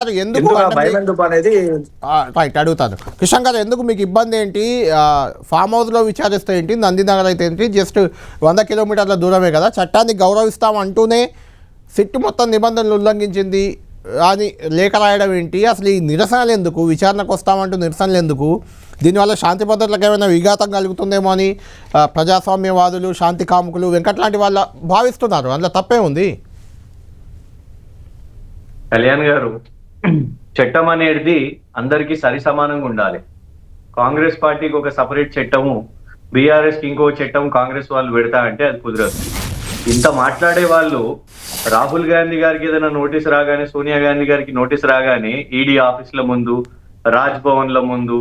ఎందుకు అనేది రైట్ అడుగుతాను. కిషన్ గారు, ఎందుకు మీకు ఇబ్బంది ఏంటి? ఫామ్ హౌస్లో విచారిస్తే ఏంటి, నందినగర్ అయితే ఏంటి, జస్ట్ 100 కిలోమీటర్ల దూరమే కదా. చట్టాన్ని గౌరవిస్తాం అంటూనే సిట్ మొత్తం నిబంధనలు ఉల్లంఘించింది అని లేఖ రాయడం ఏంటి? అసలు ఈ నిరసనలు ఎందుకు? విచారణకు వస్తామంటూ నిరసనలు ఎందుకు? దీనివల్ల శాంతి భద్రతలకు ఏమైనా విఘాతం కలుగుతుందేమో అని ప్రజాస్వామ్యవాదులు, శాంతి కాముకులు, వెంకట్ లాంటి వాళ్ళు భావిస్తున్నారు. అందులో తప్పే ఉంది. కళ్యాణ్ గారు, చట్టం అనేది అందరికీ సరి సమానంగా ఉండాలి. కాంగ్రెస్ పార్టీకి ఒక సపరేట్ చట్టము, బీఆర్ఎస్ కి ఇంకో చట్టం కాంగ్రెస్ వాళ్ళు పెడతా అంటే అది కుదరదు. ఇంత మాట్లాడే వాళ్ళు రాహుల్ గాంధీ గారికి ఏదైనా నోటీస్ రాగానే, సోనియా గాంధీ గారికి నోటీస్ రాగానే ఈడీ ఆఫీసుల ముందు, రాజ్ భవన్ల ముందు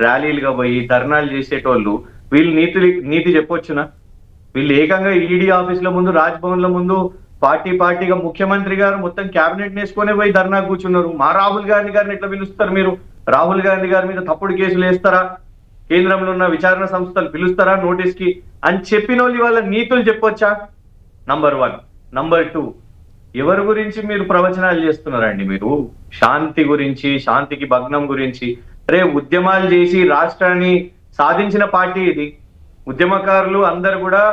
ర్యాలీలుగా పోయి ధర్నాలు చేసేటోళ్ళు వీళ్ళు నీతి చెప్పొచ్చునా? వీళ్ళు ఏకంగా ఈడీ ఆఫీసుల ముందు, రాజ్ భవన్ల ముందు పార్టీగా ముఖ్యమంత్రి గారు మొత్తం క్యాబినెట్ వేసుకునే పోయి ధర్నా కూర్చున్నారు. మా రాహుల్ గాంధీ గారిని ఎట్లా పిలుస్తారు మీరు? రాహుల్ గాంధీ గారి మీద తప్పుడు కేసులు వేస్తారా? కేంద్రంలో ఉన్న విచారణ సంస్థలు పిలుస్తారా నోటీస్ కి అని చెప్పిన వాళ్ళు వాళ్ళ నీతులు చెప్పొచ్చా? నంబర్ 1. నంబర్ 2, ఎవరి గురించి మీరు ప్రవచనాలు చేస్తున్నారండి? మీరు శాంతి గురించి, శాంతికి భగ్నం గురించి. ఉద్యమాలు చేసి రాష్ట్రాన్ని సాధించిన పార్టీ ఇది. ఉద్యమకారులు అందరు కూడా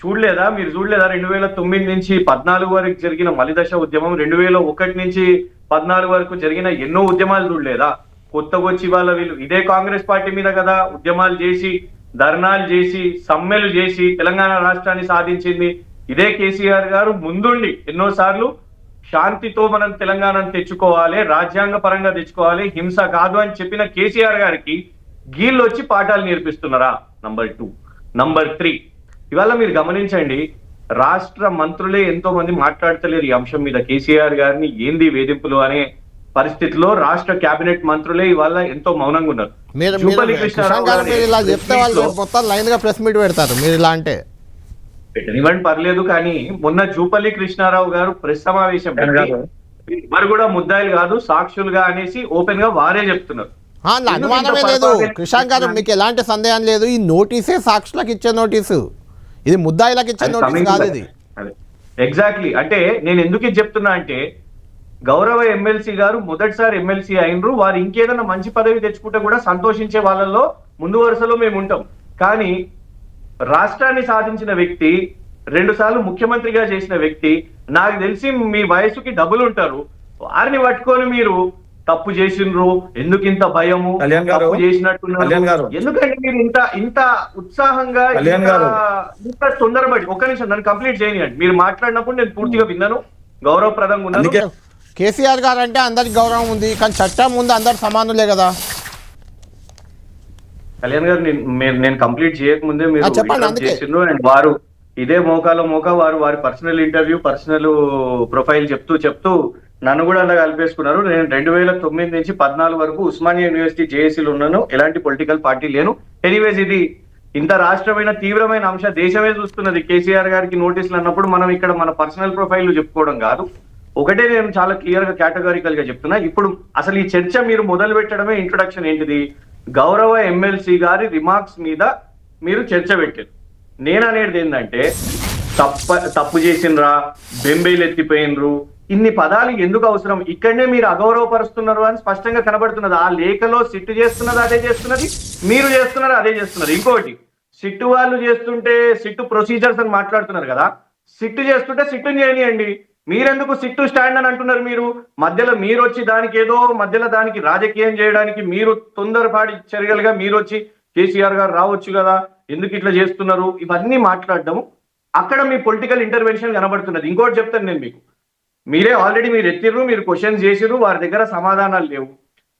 చూడలేదా? మీరు చూడలేదా? 2009 నుంచి 14 వరకు జరిగిన మలిదశ ఉద్యమం, 2001 నుంచి 14 వరకు జరిగిన ఎన్నో ఉద్యమాలు చూడలేదా? కొత్తగా వచ్చి వీళ్ళు ఇదే కాంగ్రెస్ పార్టీ మీద కదా ఉద్యమాలు చేసి, ధర్నాలు చేసి, సమ్మెలు చేసి తెలంగాణ రాష్ట్రాన్ని సాధించింది. ఇదే కేసీఆర్ గారు ముందుండి ఎన్నోసార్లు శాంతితో మనం తెలంగాణను తెచ్చుకోవాలి, రాజ్యాంగ పరంగా తెచ్చుకోవాలి, హింస కాదు అని చెప్పిన కేసీఆర్ గారికి గీళ్ళు వచ్చి పాఠాలు నేర్పిస్తున్నారా? నంబర్ 2. నంబర్ 3, ఇవాళ మీరు గమనించండి, రాష్ట్ర మంత్రులే ఎంతో మంది మాట్లాడతలేరు ఈ అంశం మీద. కేసీఆర్ గారిని ఏంది వేధింపులు అనే పరిస్థితిలో రాష్ట్ర కేబినెట్ మంత్రులే ఇవాళ ఎంతో మౌనంగా ఉన్నారు. పెట్టనివ్వండి, పర్లేదు. కానీ మొన్న జూపల్లి కృష్ణారావు గారు ప్రెస్ సమావేశం మరి కూడా ముద్దాయిలు కాదు సాక్షులుగా అనేసి ఓపెన్ గా వారే చెప్తున్నారు. అనుమానమే లేదు కృష్ణ గారు, మీకు ఎలాంటి సందేహం లేదు. ఈ నోటీసే సాక్షులకు ఇచ్చే నోటీసు, ఇది ముద్దాయిలకు ఇచ్చే నోటీస్ కాదు ఇది. ఎగ్జాక్ట్లీ. అంటే నేను ఎందుకు ఇది చెప్తున్నా అంటే, గౌరవ ఎమ్మెల్సీ గారు మొదటిసారి ఎమ్మెల్సీ అయినరు. వారు ఇంకేదైనా మంచి పదవి తెచ్చుకుంటే కూడా సంతోషించే వాళ్ళల్లో ముందు వరుసలో మేము ఉంటాం. కానీ రాష్ట్రాన్ని సాధించిన వ్యక్తి, 2 సార్లు ముఖ్యమంత్రిగా చేసిన వ్యక్తి, నాకు తెలిసి మీ వయసుకి డబ్బులు ఉంటారు, వారిని పట్టుకొని మీరు తప్పు చేసిండ్రు, ఎందుకు ఇంత భయము, తప్పు చేసినట్టున్నారు, ఎందుకంటే మీరు ఇంత ఉత్సాహంగా, ఇంత తొందరపడి. ఒక్క నిమిషం నన్ను కంప్లీట్ చేయనియండి. మీరు మాట్లాడినప్పుడు నేను పూర్తిగా విన్నాను, గౌరవప్రదంగా ఉన్నాను. కేసీఆర్ గారు అంటే అందరికి గౌరవం ఉంది, కానీ చట్టం ముందు అందరు సమానులే కదా. కళ్యాణ్ గారు, నేను కంప్లీట్ చేయకముందే మీరు చేసిండ్రు. అండ్ వారు ఇదే మోకాలో వారు వారి పర్సనల్ ఇంటర్వ్యూ, పర్సనల్ ప్రొఫైల్ చెప్తూ నన్ను కూడా అలా కలిపేసుకున్నారు. నేను 2009 నుంచి 14 వరకు ఉస్మానియా యూనివర్సిటీ జేఏసీలో ఉన్నాను. ఎలాంటి పొలిటికల్ పార్టీ లేను. ఎనీవేస్, ఇది ఇంత రాష్ట్రమైన తీవ్రమైన అంశం, దేశమే చూస్తున్నది. కేసీఆర్ గారికి నోటీసులు అన్నప్పుడు మనం ఇక్కడ మన పర్సనల్ ప్రొఫైల్ చెప్పుకోవడం కాదు. ఒకటే నేను చాలా క్లియర్ గా కేటగారికల్ గా చెప్తున్నా. ఇప్పుడు అసలు ఈ చర్చ మీరు మొదలు పెట్టడమే ఇంట్రొడక్షన్ ఏంటిది? గౌరవ ఎమ్మెల్సీ గారి రిమార్క్స్ మీద మీరు చర్చ పెట్టారు. నేను అనేది ఏంటంటే, తప్పు చేసినరా, బెంబేలు ఎత్తిపోయినరు, ఇన్ని పదాలు ఎందుకు అవసరం? ఇక్కడనే మీరు అగౌరవపరుస్తున్నారు అని స్పష్టంగా కనబడుతున్నది. ఆ లేఖలో సిట్టు చేస్తున్నది అదే చేస్తున్నది, మీరు చేస్తున్నారు అదే చేస్తున్నారు. ఇంకోటి, సిట్టు వాళ్ళు చేస్తుంటే సిట్టు ప్రొసీజర్స్ అని మాట్లాడుతున్నారు కదా, సిట్టు చేస్తుంటే సిట్టుని చేయనియండి. మీరెందుకు సిట్టు స్టాండ్ అని అంటున్నారు? మధ్యలో మీరు వచ్చి దానికి రాజకీయం చేయడానికి మీరు తొందరపాటి చర్యలుగా మీరు వచ్చి కేసీఆర్ గారు రావచ్చు కదా, ఎందుకు ఇట్లా చేస్తున్నారు, ఇవన్నీ మాట్లాడడం అక్కడ మీ పొలిటికల్ ఇంటర్వెన్షన్ కనబడుతున్నది. ఇంకోటి చెప్తాను నేను మీకు, ఆల్రెడీ మీరు ఎత్తిర్రు, మీరు క్వశ్చన్స్ చేసిర్రు, వారి దగ్గర సమాధానాలు లేవు.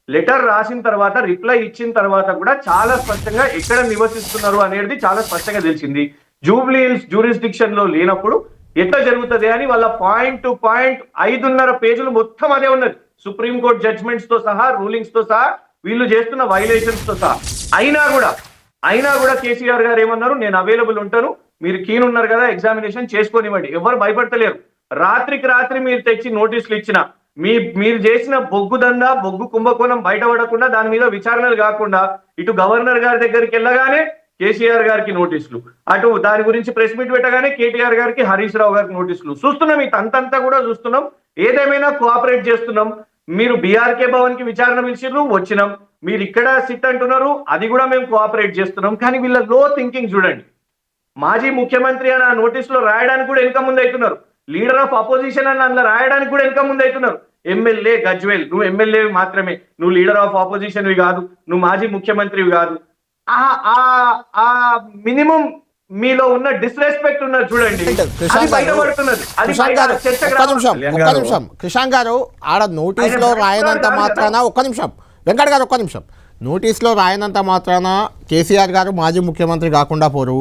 లెటర్ రాసిన తర్వాత, రిప్లై ఇచ్చిన తర్వాత కూడా చాలా స్పష్టంగా ఎక్కడ నివసిస్తున్నారు అనేది చాలా స్పష్టంగా తెలిసింది. జూబ్లీ హిల్స్ జ్యూరిస్డిక్షన్ లో లేనప్పుడు ఎట్లా జరుగుతుంది అని వాళ్ళ పాయింట్ టు పాయింట్ 5.5 పేజీలు మొత్తం అదే ఉన్నది. సుప్రీంకోర్టు జడ్జ్మెంట్స్ తో సహా, రూలింగ్స్ తో సహా, వీళ్ళు చేస్తున్న వైలేషన్స్ తో సహా. అయినా కూడా కేసీఆర్ గారు ఏమన్నారు? నేను అవైలబుల్ ఉంటాను, మీరు కీన్ ఉన్నారు కదా, ఎగ్జామినేషన్ చేసుకోనివ్వండి. ఎవరు భయపడతలేరు. రాత్రికి రాత్రి మీరు తెచ్చి నోటీసులు ఇచ్చిన, మీరు చేసిన బొగ్గు కుంభకోణం బయటపడకుండా, దాని మీద విచారణలు కాకుండా, ఇటు గవర్నర్ గారి దగ్గరికి వెళ్ళగానే కేసీఆర్ గారికి నోటీసులు, అటు దాని గురించి ప్రెస్ మీట్ పెట్టగానే కేటీఆర్ గారికి, హరీష్ రావు గారికి నోటీసులు. చూస్తున్నాం, ఈ తంతంతా కూడా చూస్తున్నాం. ఏదేమైనా కోఆపరేట్ చేస్తున్నాం. మీరు బీఆర్కే భవన్ కి విచారణ పిలిచిర్రు, వచ్చినాం. మీరు ఇక్కడ సిట్ అంటున్నారు, అది కూడా మేము కోఆపరేట్ చేస్తున్నాం. కానీ వీళ్ళ లో థింకింగ్ చూడండి. మాజీ ముఖ్యమంత్రి అని ఆ నోటీస్ లో రాయడానికి కూడా వెనక ముందు అవుతున్నారు. లీడర్ ఆఫ్ అపోజిషన్ అని అందులో రాయడానికి కూడా వెనక ముందు అవుతున్నారు. ఎమ్మెల్యే గజ్వేల్, నువ్వు ఎమ్మెల్యే మాత్రమే, నువ్వు లీడర్ ఆఫ్ ఆపోజిషన్వి కాదు, నువ్వు మాజీ ముఖ్యమంత్రివి కాదు. ఆ మినిమం మీలో ఉన్న డిస్రెస్పెక్ట్ ఉన్నది చూడండి, అది బయటపడుతున్నది. అది ఒక్క నిమిషం కృషాంక్ గారు, ఆడ నోటీస్లో రాయనంత మాత్రాన, ఒక్క నిమిషం వెంకట్ గారు, ఒక్క నిమిషం, నోటీస్లో రాయనంత మాత్రాన కేసీఆర్ గారు మాజీ ముఖ్యమంత్రి కాకుండా పోరు,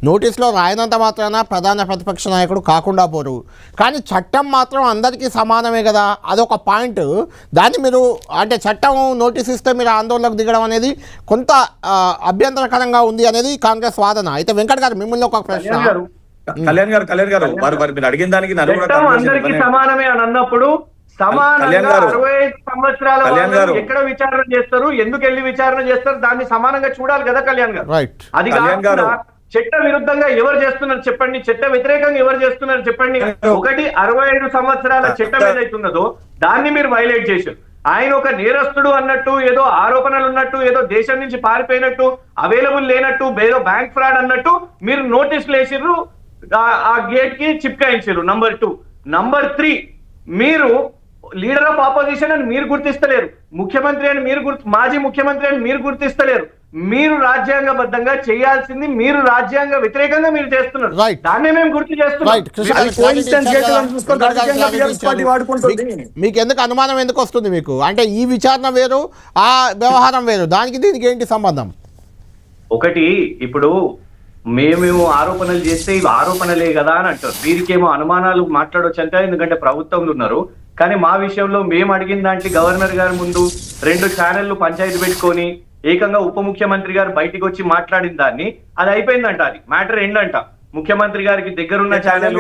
నోటీస్లో రాయనంత మాత్రాన ప్రధాన ప్రతిపక్ష నాయకుడు కాకుండా పోరు. కానీ చట్టం మాత్రం అందరికీ సమానమే కదా, అదొక పాయింట్. దాన్ని మీరు అంటే చట్టం నోటీస్ ఇస్తే మీరు ఆందోళనకు దిగడం అనేది కొంత అభ్యంతరకరంగా ఉంది అనేది కాంగ్రెస్ వాదన. అయితే వెంకట్ గారు, మిమ్మల్ని ఒక ప్రశ్న. కళ్యాణ్ గారు వారు మీరు అడిగిన దానికి అందరికీ సమానమే అని అన్నప్పుడు సమానంగా 65 సంవత్సరాల ఎక్కడ విచారణ చేస్తారు, ఎందుకు వెళ్ళి విచారణ చేస్తారు, దాన్ని సమానంగా చూడాలి కదా కళ్యాణ్ గారు. అది కాకుండా చట్ట విరుద్ధంగా ఎవరు చేస్తున్నారు చెప్పండి, చట్ట వ్యతిరేకంగా ఎవరు చేస్తున్నారు చెప్పండి. ఒకటి 65 సంవత్సరాల చట్టం ఏదైతున్నదో దాన్ని మీరు వైలేట్ చేశారు. ఆయన ఒక నేరస్తుడు అన్నట్టు, ఏదో ఆరోపణలు ఉన్నట్టు, ఏదో దేశం నుంచి పారిపోయినట్టు, అవైలబుల్ లేనట్టు, ఏదో బ్యాంక్ ఫ్రాడ్ అన్నట్టు మీరు నోటీసులు వేసిర్రు, ఆ గేట్ కి చిప్కాయించారు. నంబర్ 2. నంబర్ 3, మీరు లీడర్ ఆఫ్ ఆపోజిషన్ అని మీరు గుర్తిస్తలేరు, ముఖ్యమంత్రి అని మీరు మాజీ ముఖ్యమంత్రి అని మీరు గుర్తిస్తలేరు. మీరు రాజ్యాంగబద్ధంగా చేయాల్సింది మీరు రాజ్యాంగ వ్యతిరేకంగా మీరు చేస్తున్నారు, దాన్నే మేము గుర్తు చేస్తున్నాం. మీకు ఎందుకు అనుమానం ఎందుకు వస్తుంది మీకు? అంటే ఈ విచారణ వేరు, ఆ వ్యవహారం వేరు, దానికి దీనికి ఏంటి సంబంధం? ఒకటి, ఇప్పుడు మేము ఆరోపణలు చేస్తే ఇవి ఆరోపణలే కదా అని అంటారు, వీరికేమో అనుమానాలు మాట్లాడొచ్చు అంటే ఎందుకంటే ప్రభుత్వంలో ఉన్నారు. కానీ మా విషయంలో మేము అడిగిన దాంట్లో గవర్నర్ గారి ముందు 2 ఛానళ్లు పంచాయతీ పెట్టుకొని ఏకంగా ఉప ముఖ్యమంత్రి గారు బయటికి వచ్చి మాట్లాడిన దాన్ని అది అయిపోయిందంట, అది మ్యాటర్ ఏంటంట. ముఖ్యమంత్రి గారికి దగ్గరున్న ఛానల్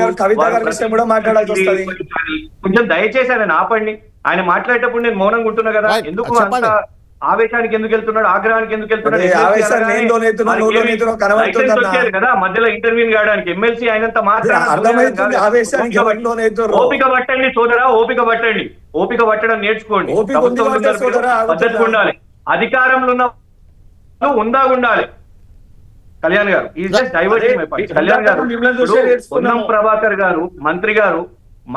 కొంచెం దయచేసి ఆయన ఆపండి. ఆయన మాట్లాడేటప్పుడు నేను మౌనంగా ఉంటున్నా కదా, ఎందుకు అంత ఆవేశానికి ఎందుకు వెళ్తున్నాడు, ఆగ్రహానికి ఎందుకు వెళ్తున్నాడు? కదా మధ్యలో ఇంటర్వ్యూ కావడానికి ఎమ్మెల్సీ అయినంత మాత్రం ఓపిక పట్టండి సోదరా, ఓపిక పట్టండి, ఓపిక పట్టడం నేర్చుకోండి. పద్ధతిగా ఉండాలి, అధికారంలో ఉన్న ఉండాలి. కళ్యాణ్ గారు is just diverting my point. Kalyan గారు, పొన్నం ప్రభాకర్ గారు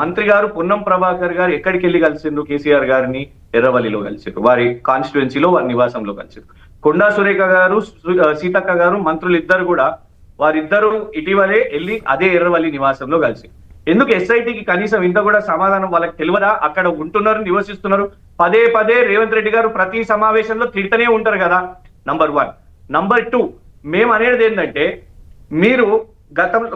మంత్రి గారు పొన్నం ప్రభాకర్ గారు ఎక్కడికి వెళ్ళి కలిసిండ్రు? కేసీఆర్ గారిని ఎర్రవల్లిలో కలిసిండ్రు, వారి కాన్స్టిట్యుయెన్సీలో, వారి నివాసంలో కలిసిండ్రు. కొండా సురేఖ గారు, సీతక్క గారు, మంత్రులు ఇద్దరు కూడా, వారిద్దరూ ఇటీవలే వెళ్ళి అదే ఎర్రవల్లి నివాసంలో కలిసి. ఎందుకు ఎస్ఐటికి కనీసం ఇంత కూడా సమాధానం వాళ్ళకి తెలియదా? అక్కడ ఉంటున్నారు, నివసిస్తున్నారు. పదే రేవంత్ రెడ్డి గారు ప్రతి సమావేశంలో తిడుతూనే ఉంటారు కదా. నంబర్ 1. నంబర్ 2, మేము అనేది ఏంటంటే, మీరు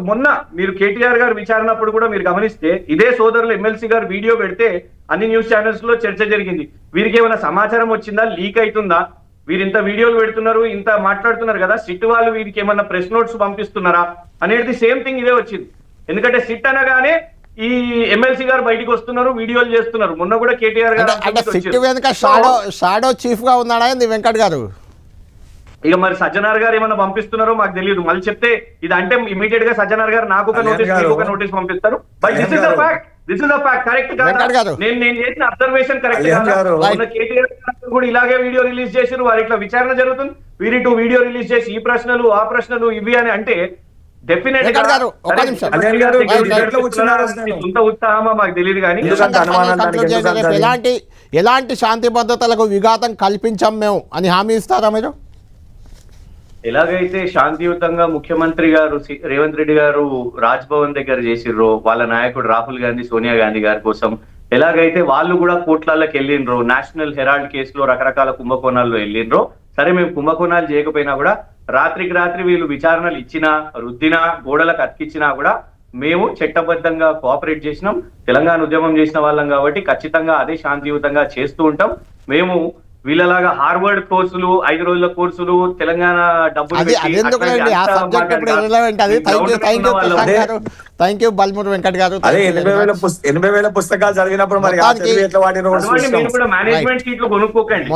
మొన్న మీరు కేటీఆర్ గారు విచారణప్పుడు కూడా మీరు గమనిస్తే ఇదే సోదరులు ఎమ్మెల్సీ గారు వీడియో పెడితే అన్ని న్యూస్ ఛానల్స్ లో చర్చ జరిగింది. వీరికి ఏమైనా సమాచారం వచ్చిందా, లీక్ అవుతుందా, వీరు ఇంత వీడియోలు పెడుతున్నారు, ఇంత మాట్లాడుతున్నారు కదా, సిట్ వాళ్ళు వీరికి ఏమన్నా ప్రెస్ నోట్స్ పంపిస్తున్నారా అనేది సేమ్ థింగ్ ఇదే వచ్చింది. ఎందుకంటే సిట్ అనగానే ఈ ఎమ్మెల్సీ గారు బయటికి వస్తున్నారు, వీడియోలు చేస్తున్నారు. మొన్న కూడా కేటీఆర్ గారు షాడో చీఫ్ గా ఉన్నాడా వెంకట్ గారు? ఇక మరి సజ్జనార్ గారు ఏమన్నా పంపిస్తున్నారో మాకు తెలియదు. మళ్ళీ చెప్తే ఇది అంటే ఇమీడియట్ గా సజ్జనార్ గారు నాకు ఒక నోటీస్ పంపిస్తారు. But this is the fact. Correct కాదు, నేను చేసిన అబ్జర్వేషన్ కరెక్ట్ కాదు. కేటీఆర్ కూడా ఇలాగే వీడియో రిలీజ్ చేసారు, వారి ఇట్లా విచారణ జరుగుతుంది, వీరి వీడియో రిలీజ్ చేసి ఈ ప్రశ్నలు ఆ ప్రశ్నలు ఇవి అని అంటే డెఫినెట్ సొంత ఉత్సాహమా మాకు తెలియదు. కానీ ఎలాంటి శాంతి భద్రతలకు విఘాతం కల్పించాం మేము అని హామీ ఇస్తారా మీరు? ఎలాగైతే శాంతియుతంగా ముఖ్యమంత్రి గారు రేవంత్ రెడ్డి గారు రాజ్ భవన్ దగ్గర చేసిర్రో, వాళ్ళ నాయకుడు రాహుల్ గాంధీ, సోనియా గాంధీ గారి కోసం ఎలాగైతే వాళ్ళు కూడా కోట్లకి వెళ్ళిండ్రో, నేషనల్ హెరాల్డ్ కేసులో రకరకాల కుంభకోణాల్లో వెళ్ళిండ్రో, సరే మేము కుంభకోణాలు చేయకపోయినా కూడా రాత్రికి రాత్రి వీళ్ళు విచారణలు ఇచ్చినా, రుద్దినా, గోడలకు అతికిచ్చినా కూడా మేము చట్టబద్ధంగా కోఆపరేట్ చేసినాం. తెలంగాణ ఉద్యమం చేసిన వాళ్ళం కాబట్టి ఖచ్చితంగా అదే శాంతియుతంగా చేస్తూ ఉంటాం. మేము వీళ్ళలాగా హార్వర్డ్ కోర్సులు, 5 రోజుల కోర్సులు, తెలంగాణ డబ్బులు పుస్తకాలు చదివినప్పుడు మరి మేనేజ్మెంట్ సీట్లు కొనుక్కోకండి.